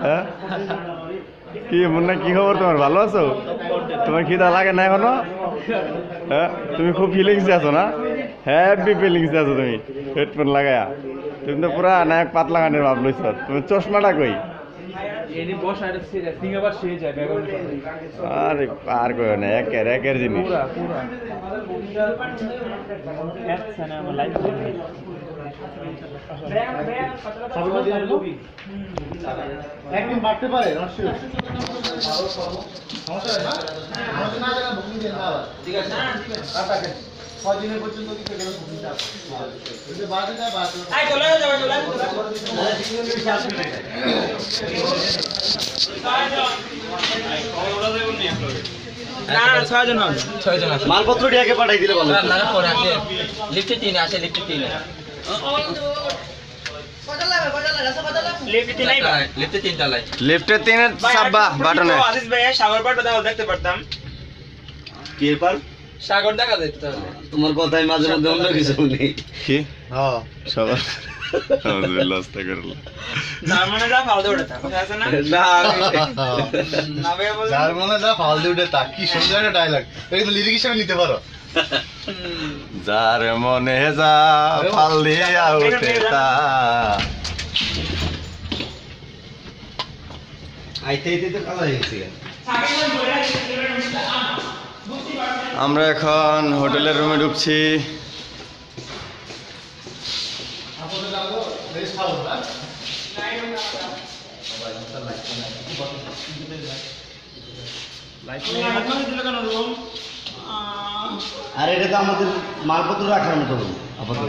হ্যাঁ কি মুন্না কি খবর তোমার ভালো আছো তোমার খিদা লাগে না এখনো হ্যাঁ তুমি খুব ফিলিংসে আছো না হ্যাপি ফিলিংসে আছো তুমি হেডফোন লাগায়া তুমি তো পুরা নায়ক পাতলা গানের ভাব লইছ তুমি চশমাটা কই আরে পার করো না একের জিনিস একদিন বাড়তে পারে ঠিক আছে দিনের পর্যন্ত মালপত্র আগে পাঠাই দিলে ভালো লিফটে 3 আসে লিফটে 3 লিফটে 3 এর সাব্বা বাটনে আজিজ ভাই সাগর পাটা দাও দেখতে পারতাম কি পার সাগর দেখা যেত তাহলে তোমার কথাই মাঝে মধ্যে অন্য কিছু নেই কি হ্যাঁ সবার আলহামদুলিল্লাহ আস্তাগফিরুল্লাহ যার মনে যা ফালতু ওঠে তা কথা আছে না না না ভাই বল যার মনে যা ফালতু উঠে তা কি সুন্দর একটা ডায়লগ এটা কিন্তু লিরিক হিসেবে নিতে পারো যার মনে যা ফাল দিয়া উঠে তা আইতে আইতে তো কালা হয়ে গেছে আমরা এখন হোটেলের রুমে ঢুকছি আর এটা তো আমাদের মালপত্র রাখার মতো আপাতত